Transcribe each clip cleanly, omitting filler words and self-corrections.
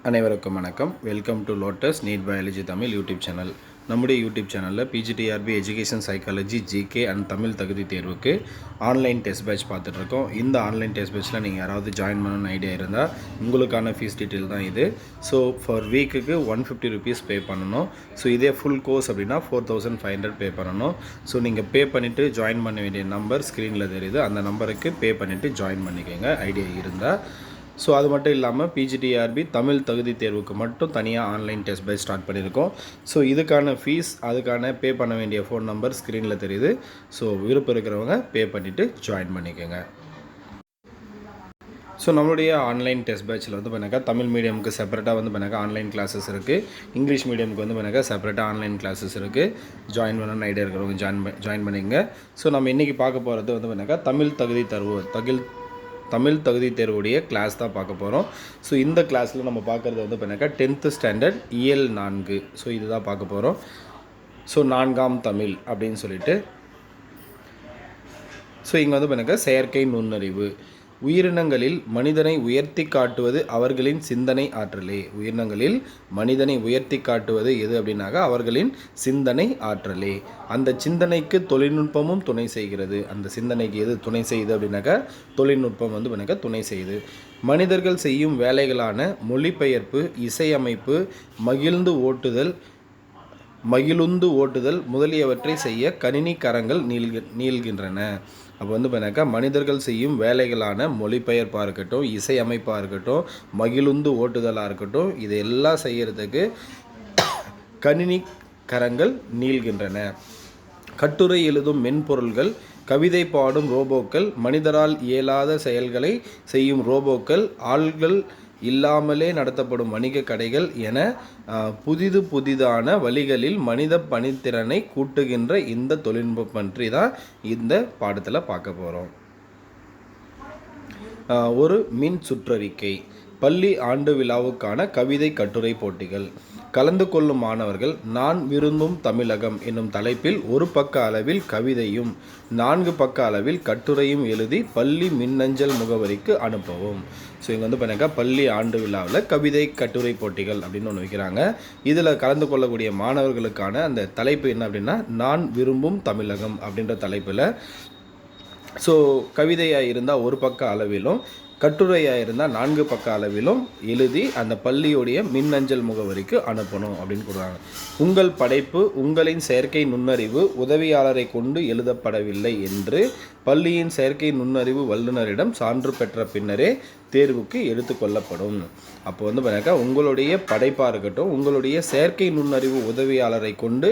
அனைவருக்கும் வணக்கம். Welcome to lotus NEET biology Tamil YouTube channel. நம்முடைய யூடியூப் சேனலில் PGTRB education psychology GK and Tamil தகுதி தேர்வுக்கு ஆன்லைன் டெஸ்ட் பேட்ச் பார்த்துட்ருக்கோம். இந்த ஆன்லைன் டெஸ்ட் பேட்ச்சில் நீங்கள் யாராவது ஜாயின் பண்ணணும்னு ஐடியா இருந்தால் உங்களுக்கான ஃபீஸ் டீட்டெயில் தான் இது. ஸோ ஃபார் வீக்குக்கு 150 ருபீஸ் பே பண்ணணும். ஸோ இதே ஃபுல் கோர்ஸ் அப்படின்னா 4500 பே பண்ணணும். ஸோ நீங்கள் பே பண்ணிவிட்டு ஜாயின் பண்ண வேண்டிய நம்பர் ஸ்க்ரீனில் தெரியுது. அந்த நம்பருக்கு பே பண்ணிவிட்டு ஜாயின் பண்ணிக்கோங்க ஐடியா இருந்தால். ஸோ அது மட்டும் இல்லாமல் பிஜிடிஆர்பி தமிழ் தகுதி தேர்வுக்கு மட்டும் தனியாக ஆன்லைன் டெஸ்ட் பேட்ச் ஸ்டார்ட் பண்ணியிருக்கோம். ஸோ இதுக்கான ஃபீஸ், அதுக்கான பே பண்ண வேண்டிய ஃபோன் நம்பர் ஸ்க்ரீனில் தெரியுது. ஸோ விருப்பம் இருக்கிறவங்க பே பண்ணிவிட்டு ஜாயின் பண்ணிக்கோங்க. ஸோ நம்மளுடைய ஆன்லைன் டெஸ்ட் பேட்சில் வந்து பண்ணாக்கா தமிழ் மீடியமுக்கு செப்பரேட்டாக வந்து பண்ணாக்கா ஆன்லைன் கிளாஸஸ் இருக்குது. இங்கிலீஷ் மீடியமுக்கு வந்து பண்ணாக்கா செப்பரேட்டாக ஆன்லைன் கிளாஸஸ் இருக்குது. ஜாயின் பண்ணணும்னு ஐடியா இருக்கிறவங்க ஜாயின் பண்ணிக்கங்க. ஸோ நம்ம இன்றைக்கி பார்க்க போகிறது வந்து பண்ணாக்கா தமிழ் தகுதி தேர்வுடைய கிளாஸ் தான் பார்க்க போகிறோம். ஸோ இந்த கிளாஸில் நம்ம பார்க்குறது வந்து பண்ணாக்கா 10th ஸ்டாண்டர்ட் இயல் 4. ஸோ இதுதான் பார்க்க போகிறோம். ஸோ 4ஆம் தமிழ் அப்படின்னு சொல்லிட்டு. ஸோ இங்கே வந்து பண்ணாக்கா செயற்கை நுண்ணறிவு. உயிரினங்களில் மனிதனை உயர்த்தி காட்டுவது அவர்களின் சிந்தனை ஆற்றலே. உயிரினங்களில் மனிதனை உயர்த்தி காட்டுவது எது அப்படின்னாக்கா அவர்களின் சிந்தனை ஆற்றலே. அந்த சிந்தனைக்கு தொழில்நுட்பமும் துணை செய்கிறது. அந்த சிந்தனைக்கு எது துணை செய்யுது அப்படின்னாக்கா தொழில்நுட்பம் வந்து பண்ணாக்கா துணை செய்யுது. மனிதர்கள் செய்யும் வேலைகளான மொழிபெயர்ப்பு, இசையமைப்பு, மகிழுந்து ஓட்டுதல் முதலியவற்றை செய்ய கணினி கரங்கள் நீள்கின்றன. அப்போ வந்து பண்ணாக்கா மனிதர்கள் செய்யும் வேலைகளான மொழிபெயர்ப்பாக இருக்கட்டும், இசையமைப்பாக இருக்கட்டும், மகிழுந்து ஓட்டுதலாக இருக்கட்டும், இதெல்லாம் செய்கிறதுக்கு கணினி கரங்கள் நீள்கின்றன. கட்டுரை எழுதும் மென்பொருள்கள், கவிதை பாடும் ரோபோக்கள், மனிதரால் இயலாத செயல்களை செய்யும் ரோபோக்கள், ஆள்கள் இல்லாமலே நடத்தப்படும் வணிக கடைகள் என புதிதான வழிகளில் மனித பணித்திறனை கூட்டுகின்ற இந்த தொழில்நுட்பம் பற்றி தான் இந்த பாடத்தில் பார்க்க போகிறோம். ஒரு மின் சுற்றறிக்கை. பள்ளி ஆண்டு விழாவுக்கான கவிதை கட்டுரை போட்டிகள். கலந்து கொள்ளும் மாணவர்கள் நான் விரும்பும் தமிழகம் என்னும் தலைப்பில் ஒரு பக்க அளவில் கவிதையும் 4 பக்க அளவில் கட்டுரையும் எழுதி பள்ளி மின்னஞ்சல் முகவரிக்கு அனுப்பவும். ஸோ இங்கே வந்து பண்ணாக்கா பள்ளி ஆண்டு விழாவில் கவிதை கட்டுரை போட்டிகள் அப்படின்னு ஒன்று வைக்கிறாங்க. இதில் கலந்து கொள்ளக்கூடிய மாணவர்களுக்கான அந்த தலைப்பு என்ன அப்படின்னா நான் விரும்பும் தமிழகம் அப்படின்ற தலைப்பில். ஸோ கவிதையாக இருந்தால் ஒரு பக்க அளவிலும், கட்டுரையாக இருந்தால் 4 பக்க அளவிலும் எழுதி அந்த பள்ளியுடைய மின்னஞ்சல் முகவரிக்கு அனுப்பணும் அப்படின்னு கொடுக்குறாங்க. உங்கள் படைப்பு உங்களின் செயற்கை நுண்ணறிவு உதவியாளரை கொண்டு எழுதப்படவில்லை என்று பள்ளியின் செயற்கை நுண்ணறிவு வல்லுநரிடம் சான்று பெற்ற பின்னரே தேர்வுக்கு எடுத்துக்கொள்ளப்படும். அப்போ வந்து பார்த்தாக்கா உங்களுடைய படைப்பாக இருக்கட்டும், உங்களுடைய செயற்கை நுண்ணறிவு உதவியாளரை கொண்டு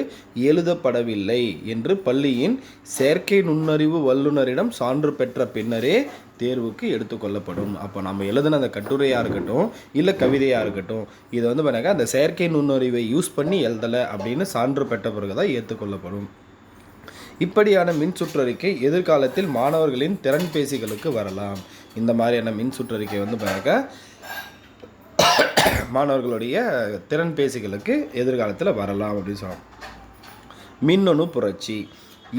எழுதப்படவில்லை என்று பள்ளியின் செயற்கை நுண்ணறிவு வல்லுநரிடம் சான்று பெற்ற பின்னரே தேர்வுக்கு எடுத்துக்கொள்ளப்படும். அப்போ நம்ம எழுதின அந்த கட்டுரையாக இருக்கட்டும் இல்லை கவிதையாக இருக்கட்டும், இதை வந்து பார்த்தாக்கா அந்த செயற்கை நுண்ணறிவை யூஸ் பண்ணி எழுதலை அப்படின்னு சான்று பெற்ற பிறகு தான் ஏற்றுக்கொள்ளப்படும். இப்படியான மின் சுற்றறிக்கை எதிர்காலத்தில் மாணவர்களின் திறன்பேசிகளுக்கு வரலாம். இந்த மாதிரியான மின் சுற்றறிக்கை வந்து பார்த்தாக்கா மாணவர்களுடைய திறன்பேசிகளுக்கு எதிர்காலத்தில் வரலாம் அப்படின்னு சொல்லலாம். மின்னணு புரட்சி.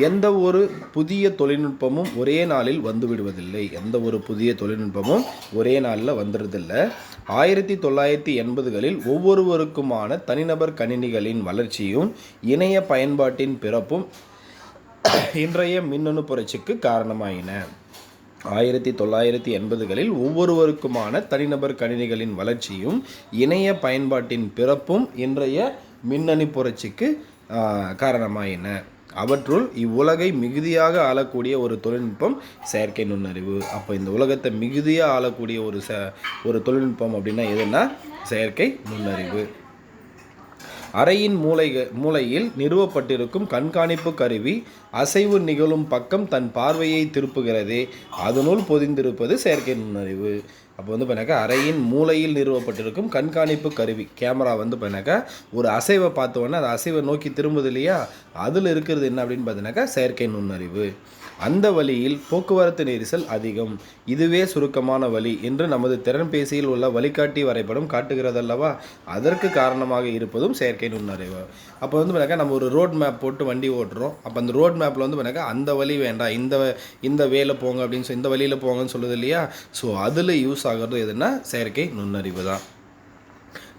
எந்த ஒரு புதிய தொழில்நுட்பமும் ஒரே நாளில் வந்துவிடுவதில்லை. எந்த ஒரு புதிய தொழில்நுட்பமும் ஒரே நாளில் வந்துடுறதில்லை. 1980களில் ஒவ்வொருவருக்குமான தனிநபர் கணினிகளின் வளர்ச்சியும் இணைய பயன்பாட்டின் பிறப்பும் இன்றைய மின்னணு புரட்சிக்கு காரணமாயின. 1980களில் ஒவ்வொருவருக்குமான தனிநபர் கணினிகளின் வளர்ச்சியும் இணைய பயன்பாட்டின் பிறப்பும் இன்றைய மின்னணு புரட்சிக்கு காரணமாயின. அவற்றுள் இவ்வுலகை மிகுதியாக ஆளக்கூடிய ஒரு தொழில்நுட்பம் செயற்கை நுண்ணறிவு. அப்போ இந்த உலகத்தை மிகுதியாக ஆளக்கூடிய ஒரு தொழில்நுட்பம் அப்படின்னா எதுனா செயற்கை நுண்ணறிவு. அறையின் மூலையில் நிறுவப்பட்டிருக்கும் கண்காணிப்பு கருவி அசைவு நிகழும் பக்கம் தன் பார்வையை திருப்புகிறதே, அதனுள் பொதிந்திருப்பது செயற்கை நுண்ணறிவு. அப்போ வந்து பண்ணாக்கா அறையின் மூலையில் நிறுவப்பட்டிருக்கும் கண்காணிப்பு கருவி கேமரா வந்து பண்ணாக்கா ஒரு அசைவை பார்த்தோன்னே அந்த அசைவை நோக்கி திரும்புது இல்லையா, அதில் இருக்கிறது என்ன அப்படின்னு பார்த்தீங்கன்னாக்கா செயற்கை நுண்ணறிவு. அந்த வழியில் போக்குவரத்து நெரிசல் அதிகம், இதுவே சுருக்கமான வழி என்று நமது திறன்பேசியில் உள்ள வழிகாட்டி வரைபடம் காட்டுகிறதல்லவா, அதற்கு காரணமாக இருப்பதும் செயற்கை நுண்ணறிவு. அப்போ வந்து பண்ணாக்கா நம்ம ஒரு ரோட் மேப் போட்டு வண்டி ஓட்டுறோம். அப்போ அந்த ரோட் மேப்பில் வந்து பண்ணாக்கா அந்த வழி வேண்டாம், இந்த வேலை போங்க அப்படின்னு சொல்லி இந்த வழியில் போங்கன்னு சொல்லுது இல்லையா. ஸோ அதில் யூஸ் ஆகிறது எதுனா செயற்கை நுண்ணறிவு தான்.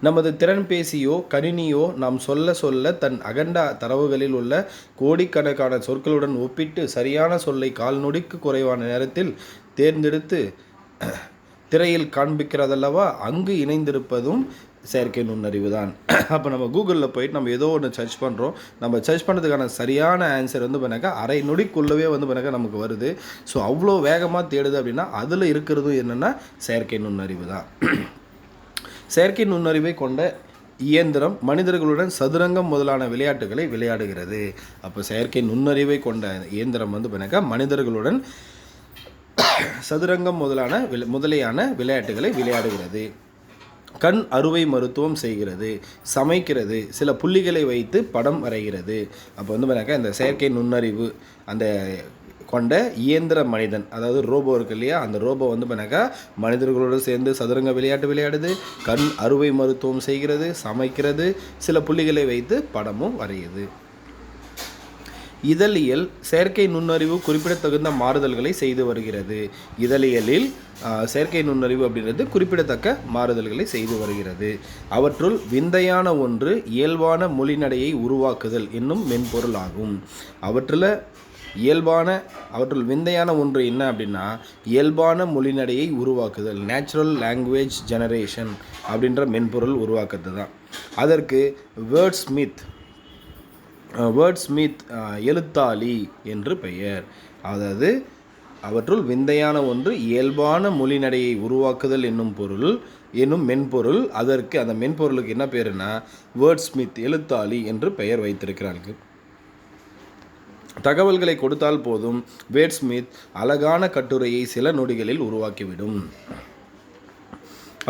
நமது திறன்பேசியோ கணினியோ நாம் சொல்ல சொல்ல தன் அகண்ட தரவுகளில் உள்ள கோடிக்கணக்கான சொற்களுடன் ஒப்பிட்டு சரியான சொல்லை கால் நொடிக்கு குறைவான நேரத்தில் தேர்ந்தெடுத்து திரையில் காண்பிக்கிறதல்லவா, அங்கு இணைந்திருப்பதும் செயற்கை நுண்ணறிவு தான். அப்போ நம்ம கூகுளில் போயிட்டு நம்ம ஏதோ ஒன்று சர்ச் பண்ணுறோம், நம்ம சர்ச் பண்ணுறதுக்கான சரியான ஆன்சர் வந்து பண்ணாக்கா அரை நொடிக்குள்ளவே வந்து பண்ணாக்கா நமக்கு வருது. ஸோ அவ்வளோ வேகமாக தேடுது அப்படின்னா அதில் இருக்கிறது என்னென்னா செயற்கை நுண்ணறிவு தான். செயற்கை நுண்ணறிவை கொண்ட இயந்திரம் மனிதர்களுடன் சதுரங்கம் முதலான விளையாட்டுகளை விளையாடுகிறது. அப்போ செயற்கை நுண்ணறிவை கொண்ட இயந்திரம் வந்து பண்ணாக்கா மனிதர்களுடன் சதுரங்கம் முதலியான விளையாட்டுகளை விளையாடுகிறது. கண் அறுவை மருத்துவம் செய்கிறது, சமைக்கிறது, சில புள்ளிகளை வைத்து படம் வரைகிறது. அப்போ வந்து பண்ணாக்கா இந்த செயற்கை நுண்ணறிவு அந்த கொண்ட இயந்திர மனிதன், அதாவது ரோபோ இருக்கு இல்லையா, அந்த ரோபோ வந்து பண்ணாக்கா மனிதர்களோடு சேர்ந்து சதுரங்க விளையாட்டு விளையாடுது, கண் அறுவை மருத்துவம் செய்கிறது, சமைக்கிறது, சில புள்ளிகளை வைத்து படமும் வரையுது. இதழியல் செயற்கை நுண்ணறிவு குறிப்பிடத்தகுந்த மாறுதல்களை செய்து வருகிறது. இதழியலில் செயற்கை நுண்ணறிவு அப்படின்றது குறிப்பிடத்தக்க மாறுதல்களை செய்து வருகிறது. அவற்றுள் விந்தையான ஒன்று இயல்பான மொழிநடையை உருவாக்குதல் என்னும் மென்பொருள் ஆகும். அவற்றுள் விந்தையான ஒன்று என்ன அப்படின்னா இயல்பான மொழிநடையை உருவாக்குதல், நேச்சுரல் லாங்குவேஜ் ஜெனரேஷன் அப்படின்ற மென்பொருள் உருவாக்குறது தான். அதற்கு வேர்ட்ஸ்மித் எழுத்தாளி என்று பெயர். அதாவது அவற்றுள் விந்தையான ஒன்று இயல்பான மொழிநடையை உருவாக்குதல் என்னும் மென்பொருள். அதற்கு அந்த மென்பொருளுக்கு என்ன பேருனா வேர்ட்ஸ்மித் எழுத்தாளி என்று பெயர் வைத்திருக்கிறார்கள். தகவல்களை கொடுத்தால் போதும் வேர்ட்ஸ்மித் அழகான கட்டுரையை சில நொடிகளில் உருவாக்கிவிடும்.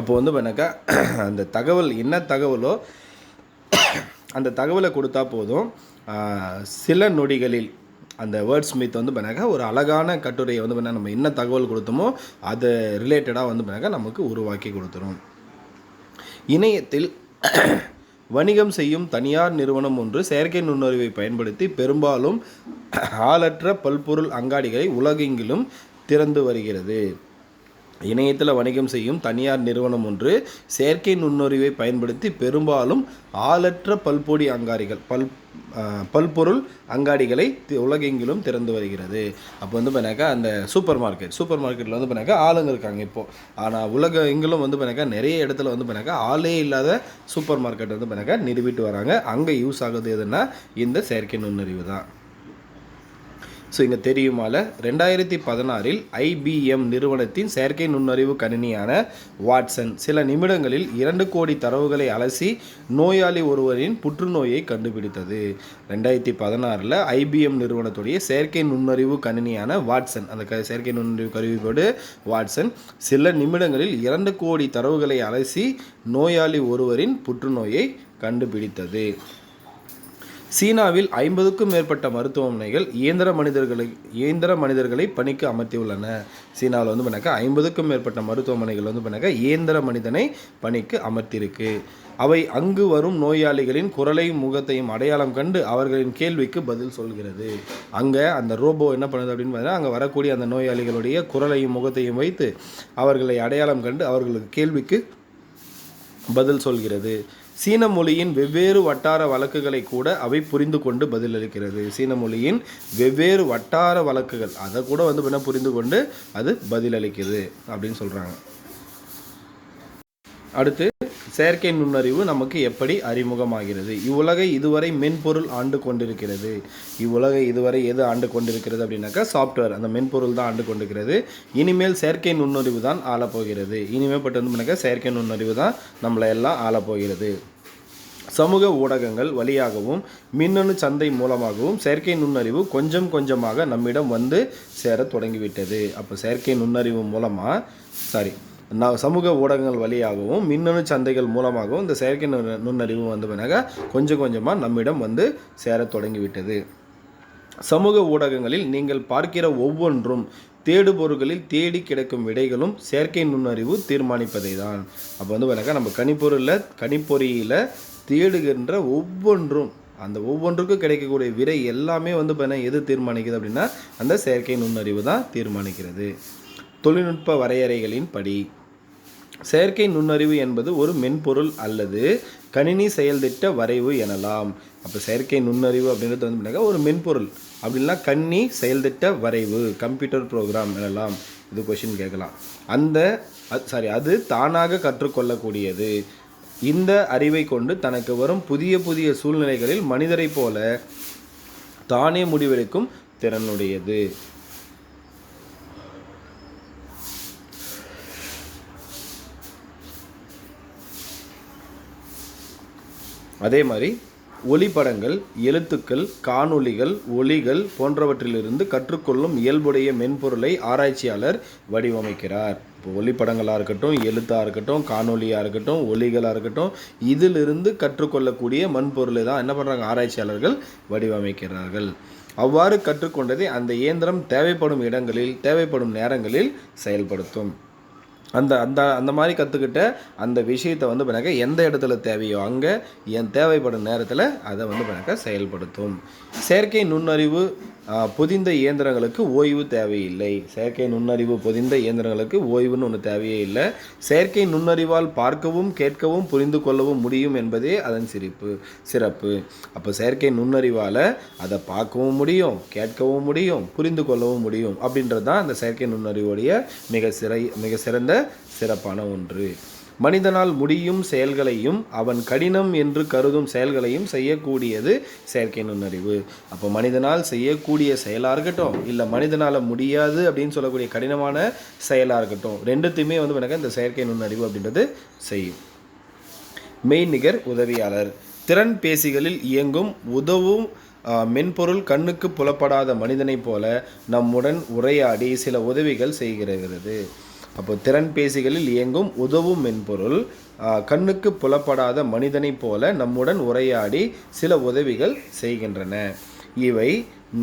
அப்போ வந்து பண்ணாக்கா அந்த தகவல் என்ன தகவலோ அந்த தகவலை கொடுத்தா போதும் சில நொடிகளில் அந்த வேர்ட்ஸ்மித் வந்து பண்ணாக்கா ஒரு அழகான கட்டுரையை வந்து பண்ணால் நம்ம என்ன தகவல் கொடுத்தோமோ அது ரிலேட்டடாக வந்து பண்ணாக்கா நமக்கு உருவாக்கி கொடுத்துரும். இணையத்தில் வணிகம் செய்யும் தனியார் நிறுவனம் ஒன்று செயற்கை நுண்ணறிவை பயன்படுத்தி பெரும்பாலும் ஆளற்ற பல்பொருள் அங்காடிகளை உலகெங்கிலும் திறந்து வருகிறது. இணையத்தில் வணிகம் செய்யும் தனியார் நிறுவனம் ஒன்று செயற்கை நுண்ணறிவை பயன்படுத்தி பெரும்பாலும் ஆளற்ற பல்பொருள் அங்காடிகளை உலகெங்கிலும் திறந்து வருகிறது. அப்போ வந்து பண்ணாக்கா அந்த சூப்பர் மார்க்கெட்டில் வந்து பண்ணாக்கா ஆளுங்க இருக்காங்க இப்போது. ஆனால் உலகெங்கிலும் வந்து பண்ணாக்கா நிறைய இடத்துல வந்து பண்ணாக்கா ஆளே இல்லாத சூப்பர் மார்க்கெட் வந்து பண்ணாக்கா நிறுவிட்டு வராங்க. அங்கே யூஸ் ஆகுது எதுனா இந்த செயற்கை நுண்ணறிவு தான். ஸோ இங்கே தெரியுமால 2016 IBM நிறுவனத்தின் செயற்கை நுண்ணறிவு கணினியான வாட்சன் சில நிமிடங்களில் 2 கோடி தரவுகளை அலசி நோயாளி ஒருவரின் புற்றுநோயை கண்டுபிடித்தது. 2016 IBM நிறுவனத்துடைய செயற்கை நுண்ணறிவு கணினியான வாட்சன், அந்த செயற்கை நுண்ணறிவு கருவியோடு வாட்சன் சில நிமிடங்களில் 2 கோடி தரவுகளை அலசி நோயாளி ஒருவரின் புற்றுநோயை கண்டுபிடித்தது. சீனாவில் 50க்கும் மேற்பட்ட மருத்துவமனைகள் இயந்திர மனிதர்களை பணிக்கு அமர்த்தியுள்ளன. சீனாவில் வந்து பண்ணாக்கா 50க்கும் மேற்பட்ட மருத்துவமனைகள் வந்து பண்ணாக்கா இயந்திர மனிதனை பணிக்கு அமர்த்தியிருக்கு. அவை அங்கு வரும் நோயாளிகளின் குரலையும் முகத்தையும் அடையாளம் கண்டு அவர்களின் கேள்விக்கு பதில் சொல்கிறது. அங்கே அந்த ரோபோ என்ன பண்ணுது அப்படின்னு பார்த்தீங்கன்னா அங்கே வரக்கூடிய அந்த நோயாளிகளுடைய குரலையும் முகத்தையும் வைத்து அவர்களை அடையாளம் கண்டு அவர்களுக்கு கேள்விக்கு பதில் சொல்கிறது. சீன மொழியின் வெவ்வேறு வட்டார வழக்குகளை கூட அவை புரிந்து கொண்டு பதிலளிக்கிறது. சீன மொழியின் வெவ்வேறு வட்டார வழக்குகள் அதை கூட வந்து புரிந்து கொண்டு அது பதிலளிக்குது அப்படின்னு சொல்கிறாங்க. அடுத்து செயற்கை நுண்ணறிவு நமக்கு எப்படி அறிமுகமாகிறது? இவ்வுலகை இதுவரை மென்பொருள் ஆண்டு கொண்டிருக்கிறது. இவ்வுலகை இதுவரை எது ஆண்டு கொண்டிருக்கிறது அப்படின்னாக்கா சாஃப்ட்வேர், அந்த மென்பொருள் தான் ஆண்டு கொண்டிருக்கிறது. இனிமேல் செயற்கை நுண்ணறிவு தான் ஆளப்போகிறது. இனிமேல் வந்து செயற்கை நுண்ணறிவு தான் நம்மளை எல்லாம் ஆளப்போகிறது. சமூக ஊடகங்கள் வழியாகவும் மின்னணு சந்தை மூலமாகவும் செயற்கை நுண்ணறிவு கொஞ்சம் கொஞ்சமாக நம்மிடம் வந்து சேர தொடங்கிவிட்டது. அப்போ செயற்கை நுண்ணறிவு சமூக ஊடகங்கள் வழியாகவும் மின்னணு சந்தைகள் மூலமாகவும் இந்த செயற்கை நுண்ணறிவு வந்து கொஞ்சம் கொஞ்சமாக நம்மிடம் வந்து சேர தொடங்கிவிட்டது. சமூக ஊடகங்களில் நீங்கள் பார்க்கிற ஒவ்வொன்றும் தேடுபொருட்களில் தேடி கிடைக்கும் விடைகளும் செயற்கை நுண்ணறிவு தீர்மானிப்பதை தான். அப்போ வந்து நம்ம கணிப்பொறியில் தேடுகின்ற ஒவ்வொன்றும் அந்த ஒவ்வொன்றுக்கும் கிடைக்கக்கூடிய விடை எல்லாமே வந்து எது தீர்மானிக்குது அப்படின்னா அந்த செயற்கை நுண்ணறிவு தான் தீர்மானிக்கிறது. தொழில்நுட்ப வரையறைகளின் படி செயற்கை நுண்ணறிவு என்பது ஒரு மென்பொருள் அல்லது கணினி செயல்திட்ட வரைவு எனலாம். அப்போ செயற்கை நுண்ணறிவு அப்படின்றது வந்து ஒரு மென்பொருள் அப்படின்னா கணினி செயல்திட்ட வரைவு, கம்ப்யூட்டர் ப்ரோக்ராம் எனலாம். இது கொஷின் கேட்கலாம். அது தானாக கற்றுக்கொள்ளக்கூடியது. இந்த அறிவை கொண்டு தனக்கு வரும் புதிய புதிய சூழ்நிலைகளில் மனிதரை போல தானே முடிவெடுக்கும் திறனுடையது. அதே மாதிரி ஒளிப்படங்கள், எழுத்துக்கள், காணொளிகள், ஒலிகள் போன்றவற்றிலிருந்து கற்றுக்கொள்ளும் இயல்புடைய மென்பொருளை ஆராய்ச்சியாளர் வடிவமைக்கிறார். இப்போ ஒளிப்படங்களாக இருக்கட்டும், எழுத்தாக இருக்கட்டும், காணொலியாக இருக்கட்டும், ஒலிகளாக இருக்கட்டும், இதிலிருந்து கற்றுக்கொள்ளக்கூடிய மென்பொருளை தான் என்ன பண்ணுறாங்க, ஆராய்ச்சியாளர்கள் வடிவமைக்கிறார்கள். அவ்வாறு கற்றுக்கொண்டதை அந்த இயந்திரம் தேவைப்படும் இடங்களில் தேவைப்படும் நேரங்களில் செயல்படுத்தும். அந்த அந்த அந்த மாதிரி கற்றுக்கிட்ட அந்த விஷயத்தை வந்து பண்ணாக்க எந்த இடத்துல தேவையோ அங்கே தேவைப்படும் நேரத்தில் அதை வந்து பண்ணாக்க செயல்படுத்தும். செயற்கை நுண்ணறிவு பொதிந்த இயந்திரங்களுக்கு ஓய்வு தேவையில்லை. செயற்கை நுண்ணறிவு பொதிந்த இயந்திரங்களுக்கு ஓய்வுன்னு ஒன்று தேவையே இல்லை. செயற்கை நுண்ணறிவால் பார்க்கவும் கேட்கவும் புரிந்து கொள்ளவும் முடியும் என்பதே அதன் சிறப்பு. அப்போ செயற்கை நுண்ணறிவால் அதை பார்க்கவும் முடியும், கேட்கவும் முடியும், புரிந்து கொள்ளவும் முடியும். அப்படின்றது தான் அந்த செயற்கை நுண்ணறிவுடைய மிக சிறந்த சிறப்பான ஒன்று. மனிதனால் முடியும் செயல்களையும் அவன் கடினம் என்று கருதும் செயல்களையும் செய்யக்கூடியது செயற்கை நுண்ணறிவு. அப்போ மனிதனால் செய்யக்கூடிய செயலாக இருக்கட்டும், இல்லை மனிதனால் முடியாது அப்படின்னு சொல்லக்கூடிய கடினமான செயலாக இருக்கட்டும், ரெண்டுத்தையுமே வந்து எனக்கு இந்த செயற்கை நுண்ணறிவு அப்படின்றது செய்யும். மெய்நிகர் உதவியாளர். திறன் பேசிகளில் இயங்கும் உதவும் மென்பொருள் கண்ணுக்கு புலப்படாத மனிதனைப் போல நம்முடன் உரையாடி சில உதவிகள் செய்கிறது. அப்போ திறன்பேசிகளில் இயங்கும் உதவும் மென்பொருள் கண்ணுக்கு புலப்படாத மனிதனைப் போல நம்முடன் உரையாடி சில உதவிகள் செய்கின்றன. இவை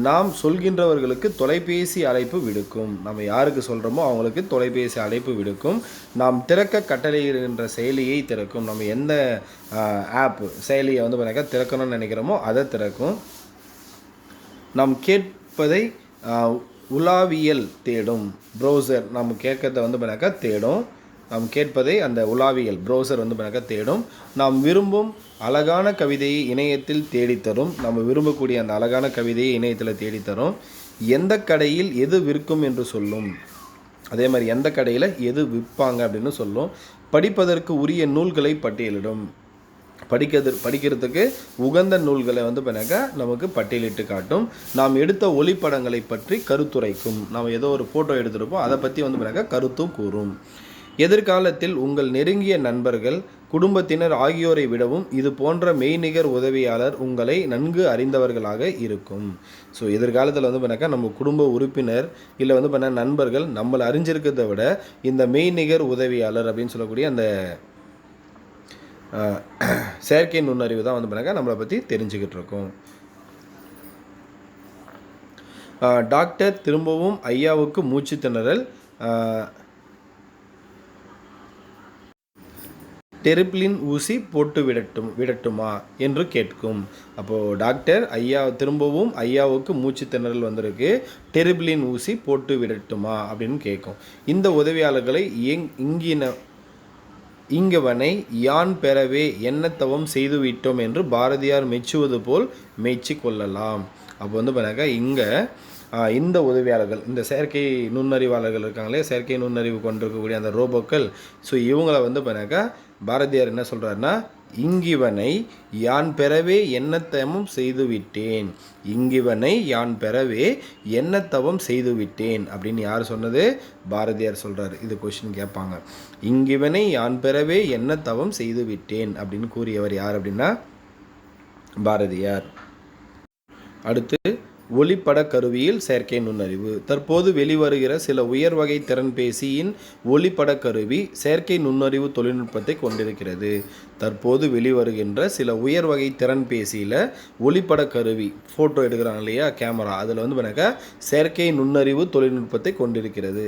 நாம் சொல்கின்றவர்களுக்கு தொலைபேசி அழைப்பு விடுக்கும். நம்ம யாருக்கு சொல்கிறோமோ அவங்களுக்கு தொலைபேசி அழைப்பு விடுக்கும். நாம் திறக்க கட்டளையிடுகின்ற செயலியை திறக்கும். நம்ம எந்த செயலியை வந்து திறக்கணும்னு நினைக்கிறோமோ அதை திறக்கும். நாம் கேட்பதை உலாவியல் தேடும். ப்ரௌசர் நம்ம கேட்கறத வந்து தேடும். நாம் கேட்பதை அந்த உலாவியல் ப்ரௌசர் வந்து தேடும். நாம் விரும்பும் அழகான கவிதையை இணையத்தில் தேடித்தரும். நம்ம விரும்பக்கூடிய அந்த அழகான கவிதையை இணையத்தில் தேடித்தரும். எந்த கடையில் எது விற்கும் என்று சொல்லும். அதே மாதிரி எந்த கடையில் எது விற்பாங்க அப்படின்னு சொல்லும். படிப்பதற்கு உரிய நூல்களை பட்டியலிடும். படிக்கிறதுக்கு உகந்த நூல்களை வந்து நமக்கு பட்டியலிட்டு காட்டும். நாம் எடுத்த ஒளிப்படங்களை பற்றி கருத்துரைக்கும். நாம் ஏதோ ஒரு ஃபோட்டோ எடுத்துருப்போம், அதை பற்றி வந்து கருத்தும் கூறும். எதிர்காலத்தில் உங்கள் நெருங்கிய நண்பர்கள், குடும்பத்தினர் ஆகியோரை விடவும் இது போன்ற மெய்நிகர் உதவியாளர் உங்களை நன்கு அறிந்தவர்களாக இருக்கும். ஸோ எதிர்காலத்தில் வந்து நம்ம குடும்ப உறுப்பினர் இல்லை வந்து நண்பர்கள் நம்மளை அறிஞ்சிருக்கிறத விட இந்த மெய்நிகர் உதவியாளர் அப்படின்னு சொல்லக்கூடிய அந்த செயற்கை நுண்ணறிவு தான் வந்து நம்மளை பற்றி தெரிஞ்சுக்கிட்டு இருக்கோம். டாக்டர் திரும்பவும் ஐயாவுக்கு மூச்சு திணறல், டெரிப்ளின் ஊசி போட்டு விடட்டுமா என்று கேட்கும். அப்போது டாக்டர் திரும்பவும் ஐயாவுக்கு மூச்சு திணறல் வந்திருக்கு, டெரிப்ளின் ஊசி போட்டு விடட்டுமா அப்படின்னு கேட்கும். இந்த உதவியாளர்களை இங்கவனை யான் பெறவே என்ன தவம் செய்துவிட்டோம் என்று பாரதியார் மெச்சுவது போல் மெச்சு கொள்ளலாம். அப்போ வந்து இங்கே இந்த உதவியாளர்கள், இந்த செயற்கை நுண்ணறிவாளர்கள் இருக்காங்களே, செயற்கை நுண்ணறிவு கொண்டிருக்கக்கூடிய அந்த ரோபோக்கள், ஸோ இவங்களை வந்து பாரதியார் என்ன சொல்கிறாருன்னா, இங்கிவனை யான் பெறவே எண்ணத்தவம் செய்துவிட்டேன். இங்கிவனை யான் பெறவே எண்ணத்தவம் செய்துவிட்டேன் அப்படின்னு யார் சொன்னது? பாரதியார் சொல்கிறார். இது கொஸ்டின் கேட்பாங்க. இங்கிவனை யான் பெறவே எண்ணத்தவம் செய்துவிட்டேன் அப்படின்னு கூறியவர் யார் அப்படின்னா பாரதியார். அடுத்து ஒளிப்பட கருவியில் செயற்கை நுண்ணறிவு. தற்போது வெளிவருகிற சில உயர் வகை திறன்பேசியின் ஒளிப்பட கருவி செயற்கை நுண்ணறிவு தொழில்நுட்பத்தை கொண்டிருக்கிறது. தற்போது வெளிவருகின்ற சில உயர் வகை திறன்பேசியில் ஒளிப்பட கருவி, ஃபோட்டோ எடுக்கிறாங்க இல்லையா, கேமரா, அதில் வந்து செயற்கை நுண்ணறிவு தொழில்நுட்பத்தை கொண்டிருக்கிறது.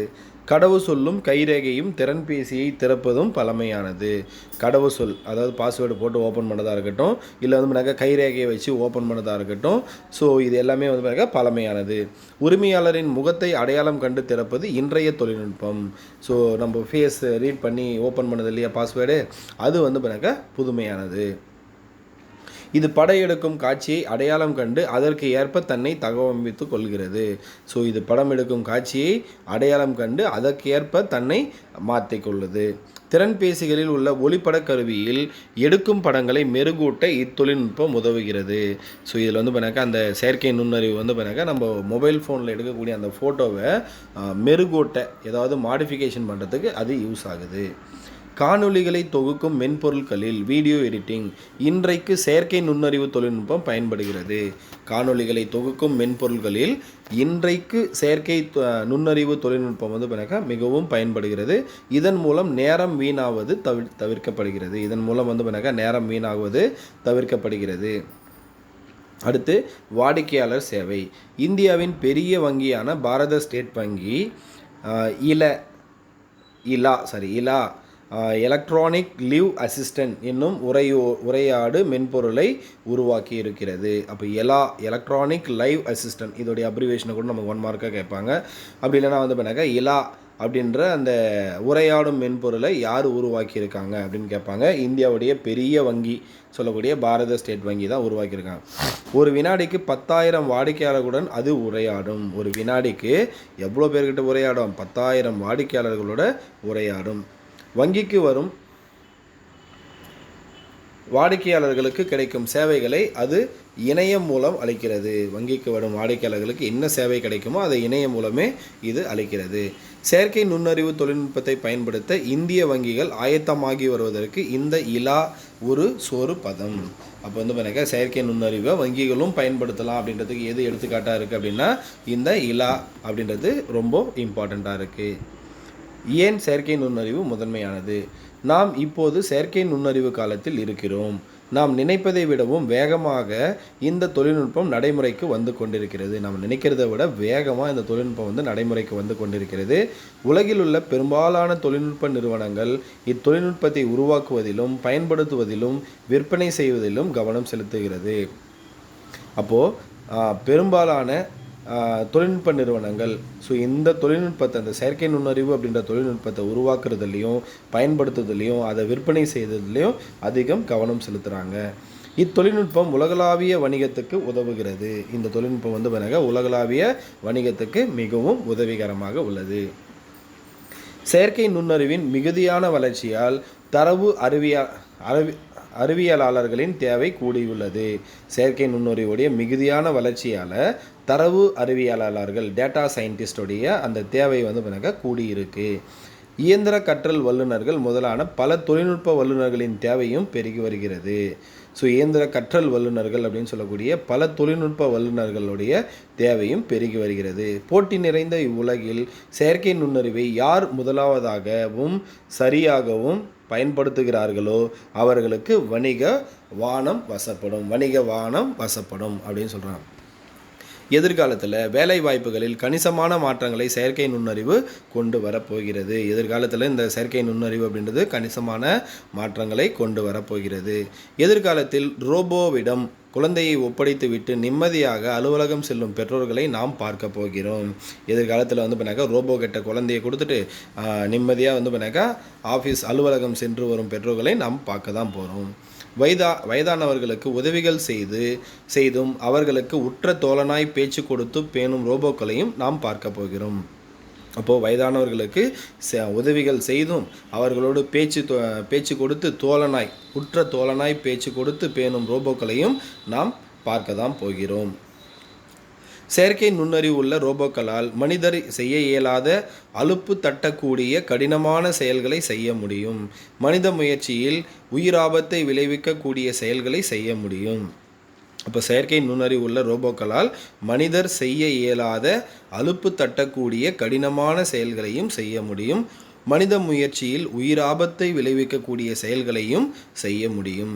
கடவு சொல்லும் கைரேகையும் திறன்பேசியை திறப்பதும் பழமையானது. கடவு சொல், அதாவது பாஸ்வேர்டு போட்டு ஓப்பன் பண்ணதாக இருக்கட்டும், இல்லை வந்து பண்ணாக்க கைரேகையை வச்சு ஓப்பன் பண்ணதாக இருக்கட்டும். ஸோ இது எல்லாமே வந்து பண்ணாக்க பழமையானது. உரிமையாளரின் முகத்தை அடையாளம் கண்டு திறப்பது இன்றைய தொழில்நுட்பம். ஸோ நம்ம ஃபேஸ் ரீட் பண்ணி ஓப்பன் பண்ணது இல்லையா பாஸ்வேர்டு, அது வந்து பண்ணாக்க புதுமையானது. இது படையெடுக்கும் காட்சியை அடையாளம் கண்டு அதற்கு ஏற்ப தன்னை தகவமைத்து கொள்கிறது. ஸோ இது படம் எடுக்கும் காட்சியை அடையாளம் கண்டு அதற்கு ஏற்ப தன்னை மாற்றிக்கொள்ளுது. திறன்பேசிகளில் உள்ள ஒளிப்பட கருவியில் எடுக்கும் படங்களை மெருகூட்ட இத்தொழில்நுட்பம் உதவுகிறது. ஸோ இதில் வந்து பண்ணாக்கா அந்த செயற்கை நுண்ணறிவு வந்து பண்ணாக்கா நம்ம மொபைல் ஃபோனில் எடுக்கக்கூடிய அந்த ஃபோட்டோவை மெருகூட்ட, ஏதாவது மாடிஃபிகேஷன் பண்ணுறதுக்கு அது யூஸ் ஆகுது. காணொளிகளை தொகுக்கும் மென்பொருட்களில் வீடியோ எடிட்டிங் இன்றைக்கு செயற்கை நுண்ணறிவு தொழில்நுட்பம் பயன்படுகிறது. காணொளிகளை தொகுக்கும் மென்பொருள்களில் இன்றைக்கு செயற்கை நுண்ணறிவு தொழில்நுட்பம் வந்து பண்ணாக்கா மிகவும் பயன்படுகிறது. இதன் மூலம் நேரம் வீணாவது தவிர்க்கப்படுகிறது. இதன் மூலம் வந்து பண்ணாக்கா நேரம் வீணாகுவது தவிர்க்கப்படுகிறது. அடுத்து வாடிக்கையாளர் சேவை. இந்தியாவின் பெரிய வங்கியான பாரத ஸ்டேட் வங்கி இலா எலக்ட்ரானிக் லீவ் அசிஸ்டன்ட் என்னும் உரையாடு மென்பொருளை உருவாக்கி இருக்கிறது. அப்போ எலக்ட்ரானிக் லைவ் அசிஸ்டன்ட், இதோடைய அப்ரிவேஷனை கூட நமக்கு 1 மார்க்காக கேட்பாங்க. அப்படி இல்லைனா வந்து பண்ணாக்கா அப்படின்ற அந்த உரையாடும் மென்பொருளை யார் உருவாக்கியிருக்காங்க அப்படின்னு கேட்பாங்க. இந்தியாவுடைய பெரிய வங்கி சொல்லக்கூடிய பாரத ஸ்டேட் வங்கி தான் உருவாக்கியிருக்காங்க. ஒரு வினாடிக்கு 10,000 வாடிக்கையாளர்களுடன் அது உரையாடும். ஒரு வினாடிக்கு எவ்வளோ பேர்கிட்ட உரையாடும்? 10,000 வாடிக்கையாளர்களோட உரையாடும். வங்கிக்கு வரும் வாடிக்கையாளர்களுக்கு கிடைக்கும் சேவைகளை அது இணையம் மூலம் அளிக்கிறது. வங்கிக்கு வரும் வாடிக்கையாளர்களுக்கு என்ன சேவை கிடைக்குமோ அதை இணையம் மூலமே இது அளிக்கிறது. செயற்கை நுண்ணறிவு தொழில்நுட்பத்தை பயன்படுத்த இந்திய வங்கிகள் ஆயத்தமாகி வருவதற்கு இந்த இலா ஒரு பதம். அப்போ வந்து பார்த்தீங்கன்னா செயற்கை நுண்ணறிவை வங்கிகளும் பயன்படுத்தலாம் அப்படின்றதுக்கு எது எடுத்துக்காட்டாக இருக்குது அப்படின்னா இந்த இலா அப்படின்றது ரொம்ப இம்பார்ட்டண்ட்டாக இருக்குது. ஏன் செயற்கை நுண்ணறிவு முதன்மையானது? நாம் இப்போது செயற்கை நுண்ணறிவு காலத்தில் இருக்கிறோம். நாம் நினைப்பதை விடவும் வேகமாக இந்த தொழில்நுட்பம் நடைமுறைக்கு வந்து கொண்டிருக்கிறது. நாம் நினைக்கிறத விட வேகமாக இந்த தொழில்நுட்பம் வந்து நடைமுறைக்கு வந்து கொண்டிருக்கிறது. உலகில் உள்ள பெரும்பாலான தொழில்நுட்ப நிறுவனங்கள் இத்தொழில்நுட்பத்தை உருவாக்குவதிலும் பயன்படுத்துவதிலும் விற்பனை செய்வதிலும் கவனம் செலுத்துகிறது. அப்போது பெரும்பாலான தொழில்நுட்ப நிறுவனங்கள் இந்த தொழில்நுட்பத்தை, அந்த செயற்கை நுண்ணறிவு அப்படின்ற தொழில்நுட்பத்தை உருவாக்குறதுலையும் பயன்படுத்துறதுலையும் அதை விற்பனை செய்வதிலையும் அதிகம் கவனம் செலுத்துகிறாங்க. இத்தொழில்நுட்பம் உலகளாவிய வணிகத்துக்கு உதவுகிறது. இந்த தொழில்நுட்பம் வந்து பாருங்க உலகளாவிய வணிகத்துக்கு மிகவும் உதவிகரமாக உள்ளது. செயற்கை நுண்ணறிவின் மிகுதியான வளர்ச்சியால் தரவு அறிவியலாளர்களின் தேவை கூடியுள்ளது. செயற்கை நுண்ணறிவுடைய மிகுதியான வளர்ச்சியால் தரவு அறிவியலாளர்கள், டேட்டா சயின்டிஸ்டோடைய அந்த தேவை வந்து பார்த்தீங்கன்னா கூடியிருக்கு. இயந்திர கற்றல் வல்லுநர்கள் முதலான பல தொழில்நுட்ப வல்லுநர்களின் தேவையும் பெருகி வருகிறது. இயந்திர கற்றல் வல்லுநர்கள் அப்படின்னு சொல்லக்கூடிய பல தொழில்நுட்ப வல்லுநர்களுடைய தேவையும் பெருகி வருகிறது. போட்டி நிறைந்த இவ்வுலகில் செயற்கை நுண்ணறிவை யார் முதலாவதாகவும் சரியாகவும் பயன்படுத்துகிறார்களோ அவர்களுக்கு வணிக வானம் வசப்படும் அப்படின்னு சொல்கிறாங்க. எதிர்காலத்தில் வேலை வாய்ப்புகளில் கணிசமான மாற்றங்களை செயற்கை நுண்ணறிவு கொண்டு வரப்போகிறது. எதிர்காலத்தில் இந்த செயற்கை நுண்ணறிவு அப்படின்றது கணிசமான மாற்றங்களை கொண்டு வரப்போகிறது. எதிர்காலத்தில் ரோபோவிடம் குழந்தையை ஒப்படைத்துவிட்டு நிம்மதியாக அலுவலகம் செல்லும் பெற்றோர்களை நாம் பார்க்க போகிறோம். எதிர்காலத்தில் வந்து பண்ணாக்கா ரோபோ கிட்ட குழந்தையை கொடுத்துட்டு நிம்மதியாக வந்து பண்ணாக்கா ஆஃபீஸ் அலுவலகம் சென்று வரும் பெற்றோர்களை நாம் பார்க்க தான் போகிறோம். வயதானவர்களுக்கு உதவிகள் செய்தும் அவர்களுக்கு உற்ற தோழனாய் பேச்சு கொடுத்து பேணும் ரோபோக்களையும் நாம் பார்க்க போகிறோம். அப்போது வயதானவர்களுக்கு உதவிகள் செய்தும் அவர்களோடு பேச்சு கொடுத்து உற்ற தோழனாய் பேச்சு கொடுத்து பேணும் ரோபோக்களையும் நாம் பார்க்க தான் போகிறோம். செயற்கை நுண்ணறிவு உள்ள ரோபோக்களால் மனிதர் செய்ய இயலாத அலுப்பு தட்டக்கூடிய கடினமான செயல்களை செய்ய முடியும். மனித முயற்சியில் உயிராபத்தை விளைவிக்கக்கூடிய செயல்களை செய்ய முடியும். அப்போ செயற்கை நுண்ணறிவு உள்ள ரோபோக்களால் மனிதர் செய்ய இயலாத அலுப்பு தட்டக்கூடிய கடினமான செயல்களையும் செய்ய முடியும். மனித முயற்சியில் உயிராபத்தை விளைவிக்கக்கூடிய செயல்களையும் செய்ய முடியும்.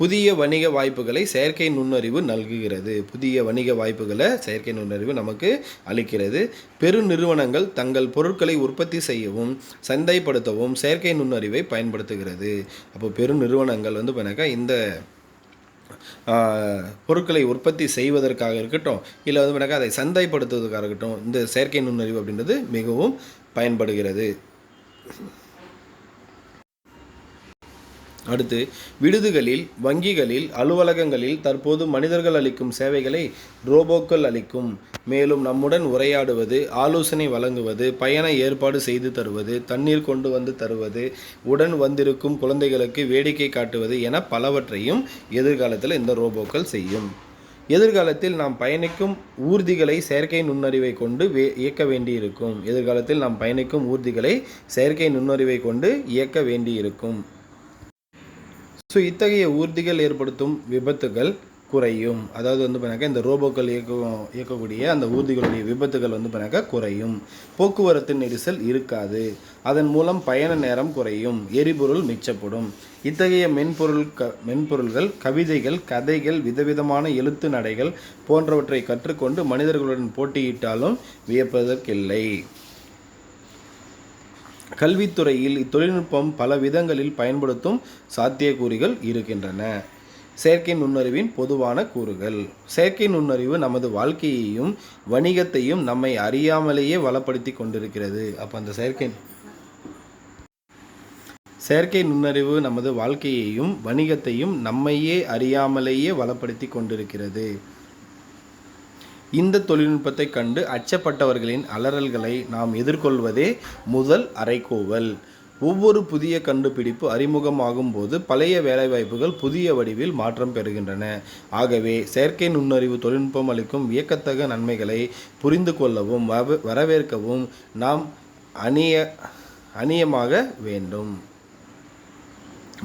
புதிய வணிக வாய்ப்புகளை செயற்கை நுண்ணறிவு நல்குகிறது. புதிய வணிக வாய்ப்புகளை செயற்கை நுண்ணறிவு நமக்கு அளிக்கிறது. பெருநிறுவனங்கள் தங்கள் பொருட்களை உற்பத்தி செய்யவும் சந்தைப்படுத்தவும் செயற்கை நுண்ணறிவை பயன்படுத்துகிறது. அப்போ பெருநிறுவனங்கள் இந்த பொருட்களை உற்பத்தி செய்வதற்காக இருக்கட்டும், இல்லை அதை சந்தைப்படுத்துவதற்காக இருக்கட்டும், இந்த செயற்கை நுண்ணறிவு அப்படின்றது மிகவும் பயன்படுகிறது. அடுத்து, விடுதிகளில், வங்கிகளில், அலுவலகங்களில் தற்போது மனிதர்கள் அளிக்கும் சேவைகளை ரோபோக்கள் அளிக்கும். மேலும் நம்முடன் உரையாடுவது, ஆலோசனை வழங்குவது, பயண ஏற்பாடு செய்து தருவது, தண்ணீர் கொண்டு வந்து தருவது, உடன் வந்திருக்கும் குழந்தைகளுக்கு வேடிக்கை காட்டுவது என பலவற்றையும் எதிர்காலத்தில் இந்த ரோபோக்கள் செய்யும். எதிர்காலத்தில் நாம் பயணிக்கும் ஊர்திகளை செயற்கை நுண்ணறிவை கொண்டு இயக்க வேண்டியிருக்கும். எதிர்காலத்தில் நாம் பயணிக்கும் ஊர்திகளை செயற்கை நுண்ணறிவை கொண்டு இயக்க வேண்டியிருக்கும். இத்தகைய ஊர்திகள் ஏற்படுத்தும் விபத்துகள் குறையும். அதாவது இந்த ரோபோக்கள் இயக்கக்கூடிய அந்த ஊர்திகளுடைய விபத்துகள் குறையும். போக்குவரத்து நெரிசல் இருக்காது. அதன் மூலம் பயண நேரம் குறையும். எரிபொருள் மிச்சப்படும். இத்தகைய மென்பொருள்கள் கவிதைகள், கதைகள், விதவிதமான எழுத்து நடைகள் போன்றவற்றை கற்றுக்கொண்டு மனிதர்களுடன் போட்டியிட்டாலும் வியப்பதற்கில்லை. கல்வித்துறையில் இத்தொழில்நுட்பம் பல விதங்களில் பயன்படுத்தும் சாத்தியக்கூறுகள் இருக்கின்றன. செயற்கை நுண்ணறிவின் பொதுவான கூறுகள். செயற்கை நுண்ணறிவு நமது வாழ்க்கையையும் வணிகத்தையும் நம்மை அறியாமலேயே வளப்படுத்தி கொண்டிருக்கிறது. அப்போ அந்த செயற்கை நுண்ணறிவு நமது வாழ்க்கையையும் வணிகத்தையும் நம்மையே அறியாமலேயே வளப்படுத்தி கொண்டிருக்கிறது. இந்த தொழில்நுட்பத்தை கண்டு அச்சப்பட்டவர்களின் அலறல்களை நாம் எதிர்கொள்வதே முதல் அறைகூவல். ஒவ்வொரு புதிய கண்டுபிடிப்பு அறிமுகமாகும் போது பழைய வேலைவாய்ப்புகள் புதிய வடிவில் மாற்றம் பெறுகின்றன. ஆகவே செயற்கை நுண்ணறிவு தொழில்நுட்பம் அளிக்கும் வியக்கத்தக்க நன்மைகளை புரிந்து கொள்ளவும் வரவேற்கவும் நாம் அணியமாக வேண்டும்.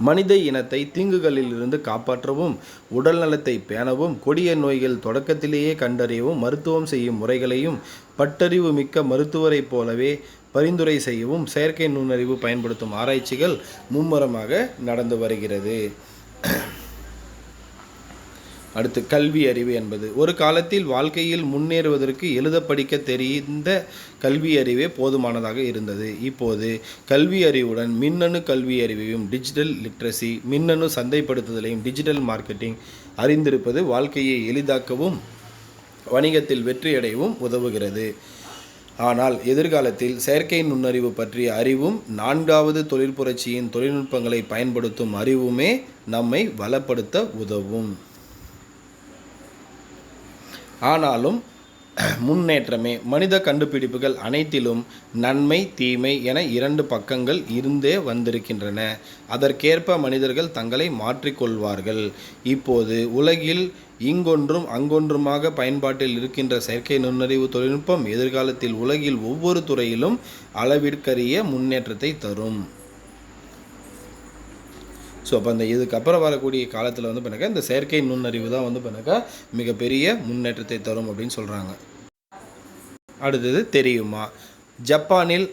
மனித இனத்தை தீங்குகளிலிருந்து காப்பாற்றவும், உடல் நலத்தை பேணவும், கொடிய நோய்கள் தொடக்கத்திலேயே கண்டறியவும் மருத்துவம் செய்யும் முறைகளையும் பட்டறிவு மிக்க மருத்துவரைப் போலவே பரிந்துரை செய்யவும் செயற்கை நுண்ணறிவு பயன்படுத்தும் ஆராய்ச்சிகள் மும்முரமாக நடந்து வருகிறது. அடுத்து, கல்வி அறிவு என்பது ஒரு காலத்தில் வாழ்க்கையில் முன்னேறுவதற்கு எழுத படிக்க தெரிந்த கல்வி அறிவே போதுமானதாக இருந்தது. இப்போது கல்வி அறிவுடன் மின்னணு கல்வி அறிவையும், டிஜிட்டல் லிட்ரஸி, மின்னணு சந்தைப்படுத்துதலையும், டிஜிட்டல் மார்க்கெட்டிங் அறிந்திருப்பது வாழ்க்கையை எளிதாக்கவும் வணிகத்தில் வெற்றியடையவும் உதவுகிறது. ஆனால் எதிர்காலத்தில் செயற்கை நுண்ணறிவு பற்றிய அறிவும் 4வது தொழிற்புரட்சியின் தொழில்நுட்பங்களை பயன்படுத்தும் அறிவுமே நம்மை வளப்படுத்த உதவும். ஆனாலும் முன்னேற்றமே. மனித கண்டுபிடிப்புகள் அனைத்திலும் நன்மை, தீமை என 2 பக்கங்கள் இருந்தே வந்திருக்கின்றன. அதற்கேற்ப மனிதர்கள் தங்களை மாற்றிக்கொள்வார்கள். இப்போது உலகில் இங்கொன்றும் அங்கொன்றுமாக பயன்பாட்டில் இருக்கின்ற செயற்கை நுண்ணறிவு தொழில்நுட்பம் எதிர்காலத்தில் உலகில் ஒவ்வொரு துறையிலும் அளவிற்கரிய முன்னேற்றத்தை தரும். அப்போ இதுக்கப்புறம் வரக்கூடிய காலத்தில் இந்த செயற்கை நுண்ணறிவு தான் மிகப்பெரிய முன்னேற்றத்தை தரும் அப்படின்னு சொல்கிறாங்க. அடுத்தது தெரியுமா? ஜப்பானில்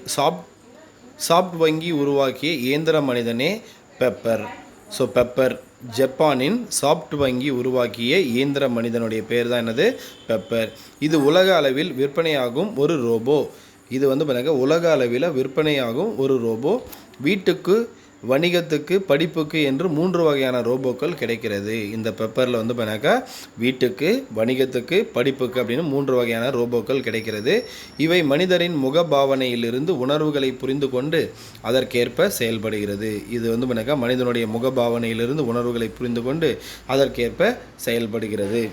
சாப்ட் வங்கி உருவாக்கிய இயந்திர மனிதனே பெப்பர். பெப்பர் ஜப்பானின் சாப்ட் வங்கி உருவாக்கிய இயந்திர மனிதனுடைய பேர் தான் என்னது? பெப்பர். இது உலக அளவில் விற்பனையாகும் ஒரு ரோபோ. இது உலக அளவில் விற்பனையாகும் ஒரு ரோபோ. வீட்டுக்கு, வணிகத்துக்கு, படிப்புக்கு என்று 3 வகையான ரோபோக்கள் கிடைக்கிறது. இந்த பெப்பரில் வீட்டுக்கு, வணிகத்துக்கு, படிப்புக்கு அப்படின்னு 3 வகையான ரோபோக்கள் கிடைக்கிறது. இவை மனிதரின் முகபாவனையிலிருந்து உணர்வுகளை புரிந்து கொண்டு அதற்கேற்ப செயல்படுகிறது. இது மனிதனுடைய முகபாவனையிலிருந்து உணர்வுகளை புரிந்து கொண்டு அதற்கேற்ப செயல்படுகிறது.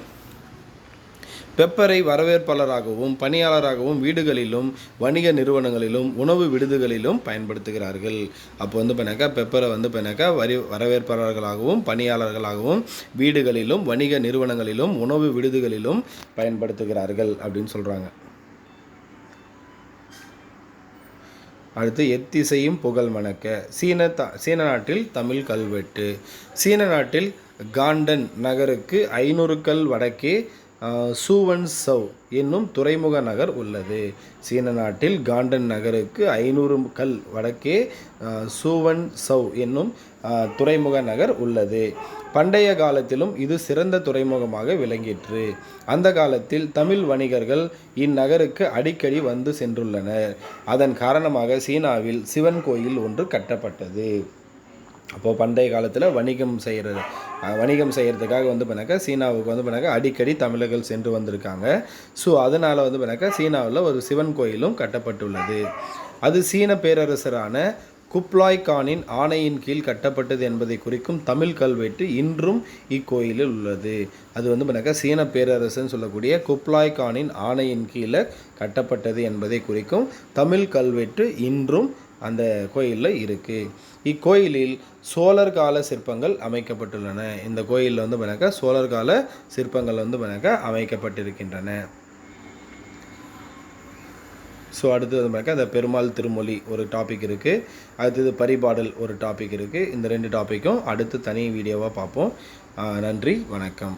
பெப்பரை வரவேற்பாளராகவும் பணியாளராகவும் வீடுகளிலும் வணிக நிறுவனங்களிலும் உணவு விடுதிகளிலும் பயன்படுத்துகிறார்கள். அப்போ பெப்பரை வரவேற்பாளர்களாகவும் பணியாளர்களாகவும் வீடுகளிலும் வணிக நிறுவனங்களிலும் உணவு விடுதிகளிலும் பயன்படுத்துகிறார்கள் அப்படின்னு சொல்கிறாங்க. அடுத்து, எத்திசையும் புகழ் மணக்க. சீன நாட்டில் தமிழ் கல்வெட்டு. சீன நாட்டில் காண்டன் நகருக்கு 500 கல் வடக்கே சூவன் சவ் என்னும் துறைமுக நகர் உள்ளது. சீன நாட்டில் காண்டன் நகருக்கு 500 கல் வடக்கே சூவன் சவ் என்னும் துறைமுக நகர் உள்ளது. பண்டைய காலத்திலும் இது சிறந்த துறைமுகமாக விளங்கிற்று. அந்த காலத்தில் தமிழ் வணிகர்கள் இந்நகருக்கு அடிக்கடி வந்து சென்றுள்ளனர். அதன் காரணமாக சீனாவில் சிவன் கோயில் ஒன்று கட்டப்பட்டது. அப்போது பண்டைய காலத்தில் வணிகம் செய்கிறதுக்காக வந்து பண்ணாக்கா சீனாவுக்கு வந்து பண்ணாக்கா அடிக்கடி தமிழர்கள் சென்று வந்திருக்காங்க. ஸோ அதனால் வந்து பண்ணாக்கா சீனாவில் ஒரு சிவன் கோயிலும் கட்டப்பட்டுள்ளது. அது சீன பேரரசரான குப்லாய் கானின் ஆணையின் கீழ் கட்டப்பட்டது என்பதை குறிக்கும் தமிழ் கல்வெட்டு இன்றும் இக்கோயிலில் உள்ளது. அது வந்து பண்ணாக்கா சீன பேரரசுன்னு சொல்லக்கூடிய குப்லாய் கானின் ஆணையின் கீழே கட்டப்பட்டது என்பதை குறிக்கும் தமிழ் கல்வெட்டு இன்றும் அந்த கோயிலில் இருக்குது. இக்கோயிலில் சோழர் கால சிற்பங்கள் அமைக்கப்பட்டுள்ளன. இந்த கோயிலில் வந்து பண்ணாக்கா சோழர் கால சிற்பங்கள் வந்து பண்ணாக்கா அமைக்கப்பட்டிருக்கின்றன. ஸோ அடுத்தது வந்து பண்ணாக்கா அந்த பெருமாள் திருமொழி ஒரு டாபிக் இருக்குது. அடுத்தது பரிபாடல் ஒரு டாபிக் இருக்குது. இந்த 2 டாப்பிக்கும் அடுத்து தனி வீடியோவாக பார்ப்போம். நன்றி, வணக்கம்.